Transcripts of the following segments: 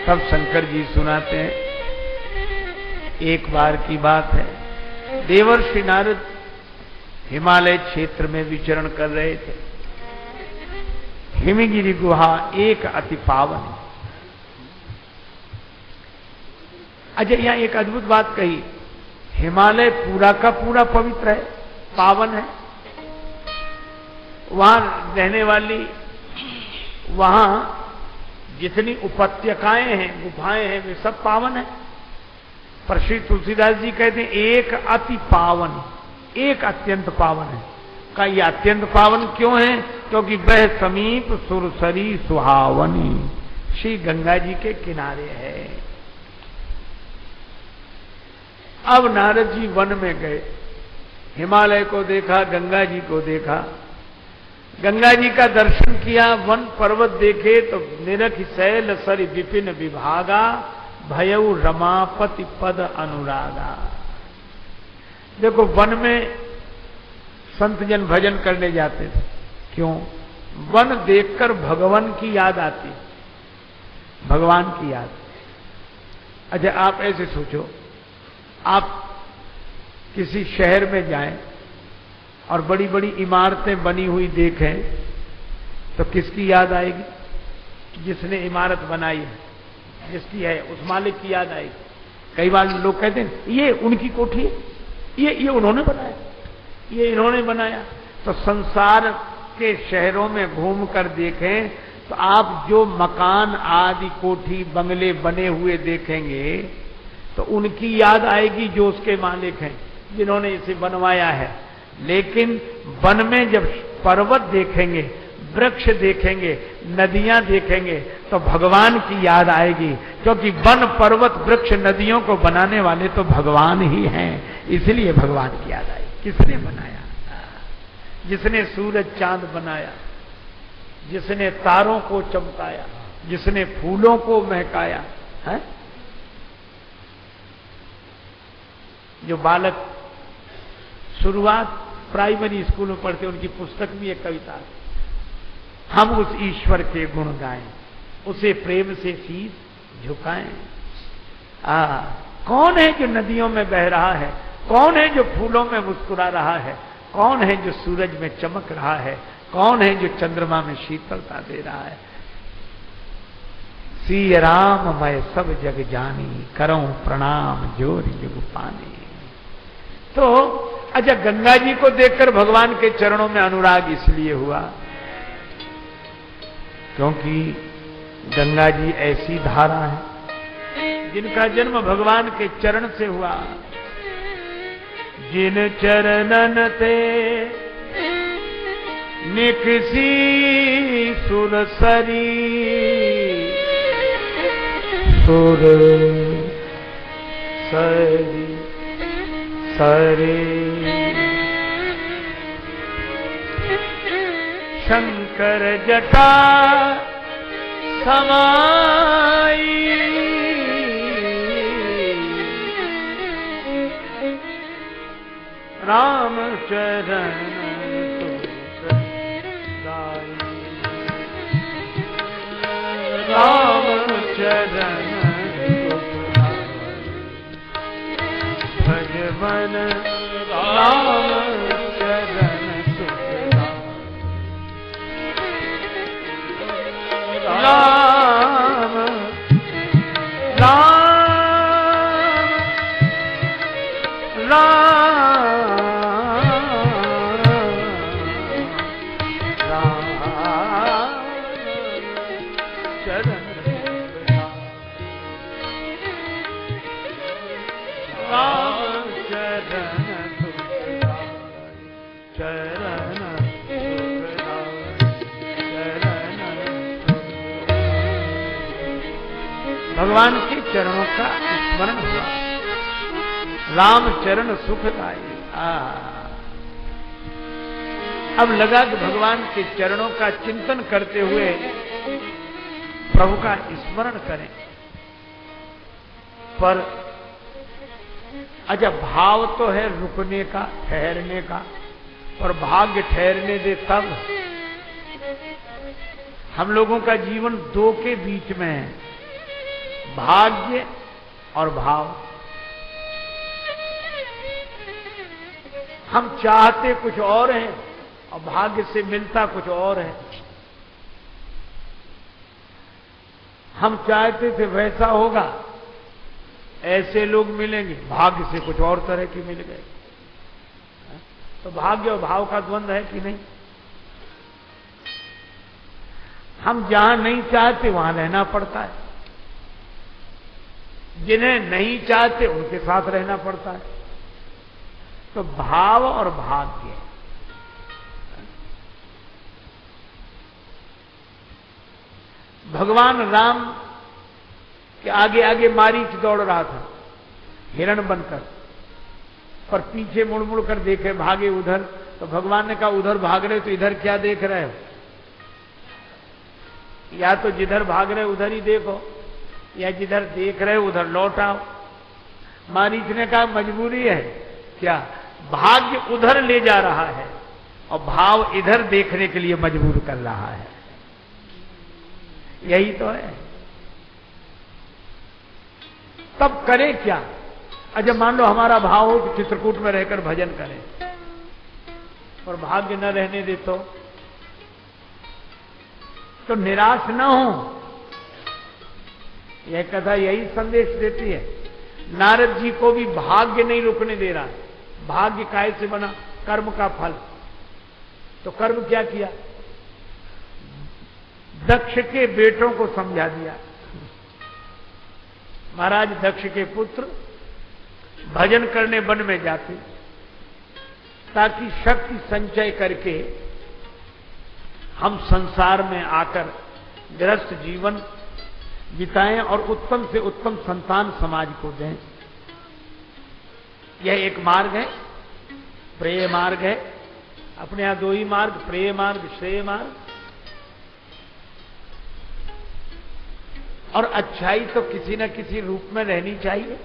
तब शंकर जी सुनाते हैं, एक बार की बात है, देवर्षि नारद हिमालय क्षेत्र में विचरण कर रहे थे। हिमगिरी गुहा एक अति पावन। अच्छा, यहां एक अद्भुत बात कही, हिमालय पूरा का पूरा पवित्र है, पावन है। वहां रहने वाली, वहां जितनी उपत्यकाएं हैं, गुफाएं हैं, वे सब पावन है। पर श्री तुलसीदास जी कहते हैं एक अति पावन, एक अत्यंत पावन है। का ये अत्यंत पावन क्यों है? क्योंकि वह समीप सुरसरी सुहावनी श्री गंगा जी के किनारे है। अब नारद जी वन में गए, हिमालय को देखा, गंगा जी को देखा, गंगा जी का दर्शन किया, वन पर्वत देखे तो निरख शैल सरि विपिन विभागा भयउ रमापति पद अनुरागा। देखो, वन में संत जन भजन करने जाते थे, क्यों? वन देखकर भगवान की याद आती, भगवान की याद। अच्छा, आप ऐसे सोचो, आप किसी शहर में जाएं और बड़ी बड़ी इमारतें बनी हुई देखें तो किसकी याद आएगी? जिसने इमारत बनाई है, जिसकी है, उस मालिक की याद आएगी। कई बार लोग कहते हैं ये उनकी कोठी है, ये उन्होंने बनाया, ये इन्होंने बनाया। तो संसार के शहरों में घूमकर देखें तो आप जो मकान आदि कोठी बंगले बने हुए देखेंगे तो उनकी याद आएगी जो उसके मालिक हैं, जिन्होंने इसे बनवाया है। लेकिन वन में जब पर्वत देखेंगे, वृक्ष देखेंगे, नदियां देखेंगे तो भगवान की याद आएगी, क्योंकि वन पर्वत वृक्ष नदियों को बनाने वाले तो भगवान ही हैं। इसलिए भगवान की याद आई। किसने बनाया? जिसने सूरज चांद बनाया, जिसने तारों को चमकाया, जिसने फूलों को महकाया है। जो बालक शुरुआत प्राइमरी स्कूल में पढ़ते, उनकी पुस्तक में एक कविता है, हम उस ईश्वर के गुण गाएं, उसे प्रेम से शीश झुकाएं। कौन है जो नदियों में बह रहा है? कौन है जो फूलों में मुस्कुरा रहा है? कौन है जो सूरज में चमक रहा है? कौन है जो चंद्रमा में शीतलता दे रहा है? श्री राम मैं सब जग जानी, करऊं प्रणाम जोरि जुग पानी। तो अच्छा, गंगा जी को देखकर भगवान के चरणों में अनुराग इसलिए हुआ क्योंकि गंगा जी ऐसी धारा है जिनका जन्म भगवान के चरण से हुआ। जिन चरणन ते निकसी सुरसरी, सुर सरी सरे शंकर जटा समाई, राम चरण सुखदाई, राम चरण भजमन, राम चरण सुखदाई, राम राम भगवान के चरणों का स्मरण हुआ। राम चरण सुखदाई। अब लगा कि भगवान के चरणों का चिंतन करते हुए प्रभु का स्मरण करें। पर अच्छा, भाव तो है रुकने का, ठहरने का, पर भाग्य ठहरने दे तब। हम लोगों का जीवन दो के बीच में है। भाग्य और भाव। हम चाहते कुछ और हैं और भाग्य से मिलता कुछ और है। हम चाहते थे वैसा होगा, ऐसे लोग मिलेंगे, भाग्य से कुछ और तरह के मिल गए। तो भाग्य और भाव का द्वंद्व है कि नहीं? हम जहां नहीं चाहते वहां रहना पड़ता है, जिन्हें नहीं चाहते उनके साथ रहना पड़ता है। तो भाव और भाग्य, भगवान राम के आगे आगे मारीच दौड़ रहा था हिरण बनकर, पर पीछे मुड़ मुड़ कर देखे, भागे उधर। तो भगवान ने कहा उधर भाग रहे तो इधर क्या देख रहे हो? या तो जिधर भाग रहे उधर ही देखो, या जिधर देख रहे उधर लौट आओ। मारीच ने कहा मजबूरी है क्या? भाग्य उधर ले जा रहा है और भाव इधर देखने के लिए मजबूर कर रहा है। यही तो है। तब करें क्या? अच्छा मान लो हमारा भाव हो कि चित्रकूट में रहकर भजन करें, और भाग्य न रहने दे तो निराश न हो। यह कथा यही संदेश देती है। नारद जी को भी भाग्य नहीं रुकने दे रहा। भाग्य काय से बना? कर्म का फल। तो कर्म क्या किया? दक्ष के बेटों को समझा दिया। महाराज दक्ष के पुत्र भजन करने वन में जाते ताकि शक्ति संचय करके हम संसार में आकर गृहस्थ जीवन बिताएं और उत्तम से उत्तम संतान समाज को दें। यह एक मार्ग है, प्रेय मार्ग है। अपने यहां दो ही मार्ग, प्रेय मार्ग, श्रेय मार्ग। और अच्छाई तो किसी न किसी रूप में रहनी चाहिए।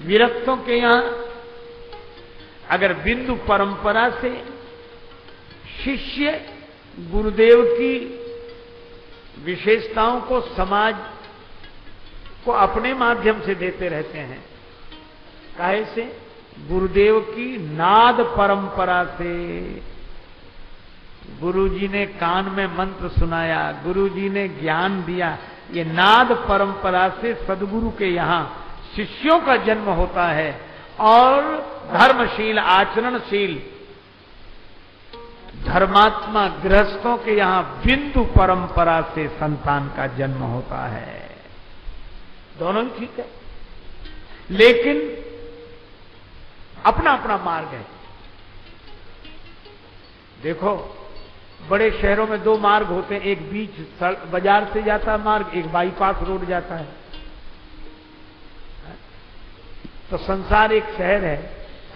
विरक्तों के यहां अगर बिंदु परंपरा से शिष्य गुरुदेव की विशेषताओं को समाज को अपने माध्यम से देते रहते हैं। काहे से? गुरुदेव की नाद परंपरा से। गुरुजी ने कान में मंत्र सुनाया, गुरुजी ने ज्ञान दिया। ये नाद परंपरा से सदगुरु के यहां शिष्यों का जन्म होता है और धर्मशील, आचरणशील धर्मात्मा गृहस्थों के यहां बिंदु परंपरा से संतान का जन्म होता है। दोनों ही ठीक है, लेकिन अपना अपना मार्ग है। देखो बड़े शहरों में दो मार्ग होते हैं, एक बीच बाजार से जाता है मार्ग, एक बाईपास रोड जाता है। तो संसार एक शहर है,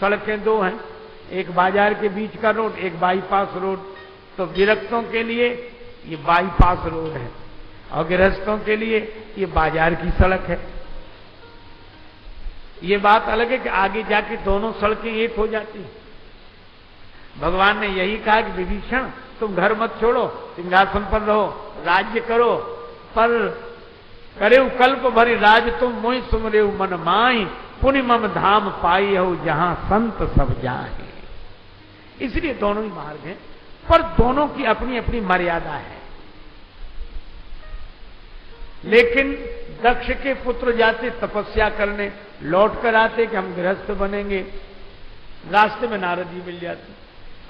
सड़कें दो हैं, एक बाजार के बीच का रोड, एक बाईपास रोड। तो विरक्तों के लिए ये बाईपास रोड है और गृहस्थों के लिए ये बाजार की सड़क है। ये बात अलग है कि आगे जाके दोनों सड़कें एक हो जाती हैं। भगवान ने यही कहा कि विभीषण तुम घर मत छोड़ो, सिंहासन पर रहो, राज्य करो, पर करेउ कल्प भरी राज तुम मोहि सुमरेउ मन माहि, पुनि मम धाम पाई हो जहां संत सब जाए। इसलिए दोनों ही मार्ग हैं, पर दोनों की अपनी अपनी मर्यादा है। लेकिन दक्ष के पुत्र जाते तपस्या करने, लौट कर आते कि हम गृहस्थ बनेंगे। रास्ते में नारद जी मिल जाते।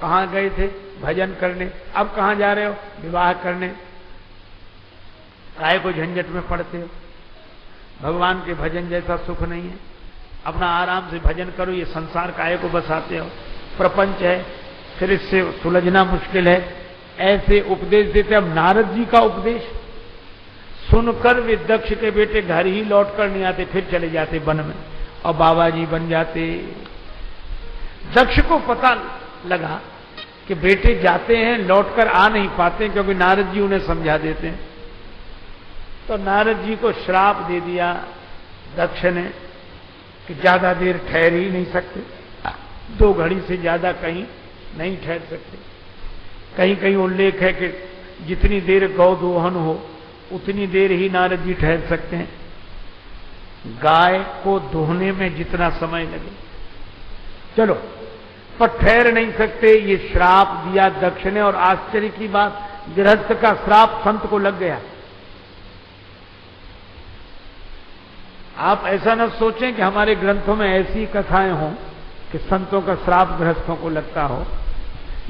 कहां गए थे? भजन करने। अब कहां जा रहे हो? विवाह करने। काहे को झंझट में पड़ते हो? भगवान के भजन जैसा सुख नहीं है। अपना आराम से भजन करो, ये संसार काहे को बसाते हो? प्रपंच है, फिर इससे सुलझना मुश्किल है। ऐसे उपदेश देते। अब नारद जी का उपदेश सुनकर वे दक्ष के बेटे घर ही लौट कर नहीं आते, फिर चले जाते वन में और बाबा जी बन जाते। दक्ष को पता लगा कि बेटे जाते हैं, लौटकर आ नहीं पाते क्योंकि नारद जी उन्हें समझा देते हैं। तो नारद जी को श्राप दे दिया दक्ष ने कि ज्यादा देर ठहर ही नहीं सकते, 2 घड़ी से ज्यादा कहीं नहीं ठहर सकते। कहीं कहीं उल्लेख है कि जितनी देर गौ दोहन हो उतनी देर ही नारद जी ठहर सकते हैं। गाय को दोहने में जितना समय लगे, चलो, पर ठहर नहीं सकते। ये श्राप दिया दक्ष ने, और आश्चर्य की बात, गृहस्थ का श्राप संत को लग गया। आप ऐसा न सोचें कि हमारे ग्रंथों में ऐसी कथाएं हों कि संतों का श्राप गृहस्थों को लगता हो।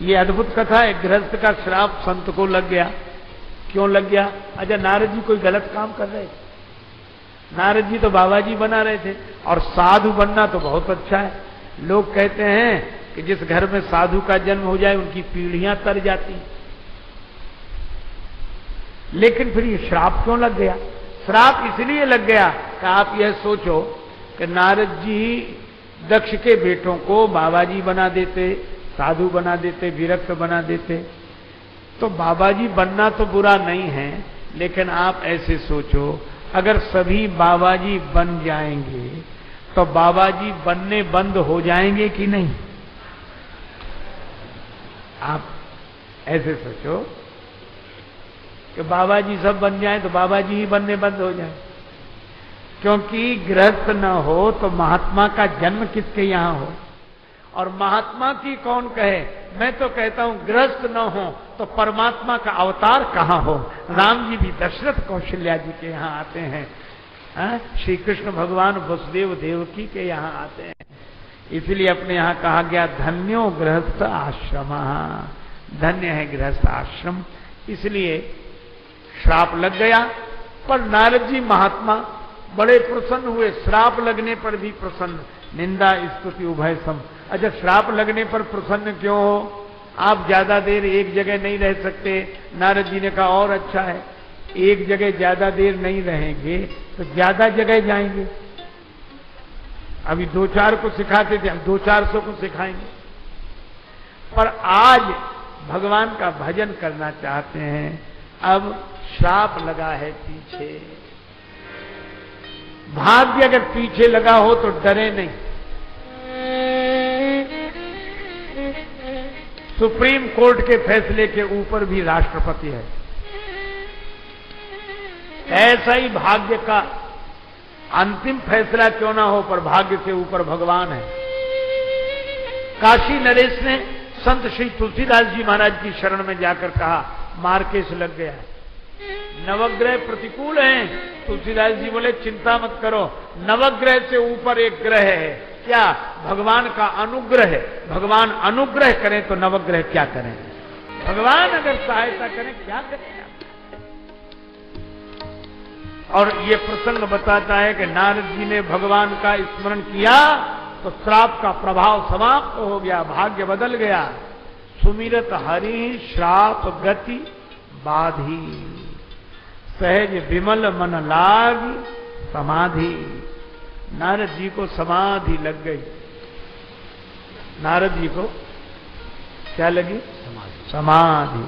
ये अद्भुत कथा है, गृहस्थ का श्राप संत को लग गया। क्यों लग गया? अच्छा, नारद जी कोई गलत काम कर रहे थे? नारद जी तो बाबा जी बना रहे थे, और साधु बनना तो बहुत अच्छा है। लोग कहते हैं कि जिस घर में साधु का जन्म हो जाए उनकी पीढ़ियां तर जाती। लेकिन फिर ये श्राप क्यों लग गया? श्राप इसलिए लग गया कि आप यह सोचो कि नारद जी दक्ष के बेटों को बाबा जी बना देते, साधु बना देते, विरक्त बना देते। तो बाबा जी बनना तो बुरा नहीं है, लेकिन आप ऐसे सोचो, अगर सभी बाबा जी बन जाएंगे तो बाबा जी बनने बंद हो जाएंगे कि नहीं? आप ऐसे सोचो कि बाबा जी सब बन जाएं तो बाबा जी ही बनने बंद हो जाए। क्योंकि गृहस्थ न हो तो महात्मा का जन्म किसके यहां हो? और महात्मा की कौन कहे? मैं तो कहता हूं गृहस्थ न हो तो परमात्मा का अवतार कहां हो? राम जी भी दशरथ कौशल्या जी के यहां आते हैं, श्री कृष्ण भगवान वसुदेव देवकी के यहां आते हैं। इसलिए अपने यहां कहा गया धन्यो गृहस्थ आश्रम, धन्य है गृहस्थ आश्रम। इसलिए श्राप लग गया, पर नारद जी महात्मा बड़े प्रसन्न हुए। श्राप लगने पर भी प्रसन्न, निंदा स्तुति उभय सम। अच्छा, श्राप लगने पर प्रसन्न क्यों हो? आप ज्यादा देर एक जगह नहीं रह सकते। नारद जी ने कहा और अच्छा है, एक जगह ज्यादा देर नहीं रहेंगे तो ज्यादा जगह जाएंगे। अभी 2-4 को सिखाते थे, हम 200-400 को सिखाएंगे। पर आज भगवान का भजन करना चाहते हैं, अब श्राप लगा है पीछे। भाग्य अगर पीछे लगा हो तो डरे नहीं। सुप्रीम कोर्ट के फैसले के ऊपर भी राष्ट्रपति है। ऐसा ही भाग्य का अंतिम फैसला क्यों ना हो, पर भाग्य से ऊपर भगवान है। काशी नरेश ने संत श्री तुलसीदास जी महाराज की शरण में जाकर कहा, मार्केश लग गया है, नवग्रह प्रतिकूल हैं। तुलसीदास जी बोले चिंता मत करो, नवग्रह से ऊपर एक ग्रह है, क्या? भगवान का अनुग्रह है। भगवान अनुग्रह करें तो नवग्रह क्या करें? भगवान अगर सहायता करें क्या करें? और ये प्रसंग बताता है कि नारद जी ने भगवान का स्मरण किया तो श्राप का प्रभाव समाप्त हो गया, भाग्य बदल गया। सुमिरत हरि श्राप गति बाधी, सहज विमल मन लाग समाधि। नारद जी को समाधि लग गई। नारद जी को क्या लगी? समाधि।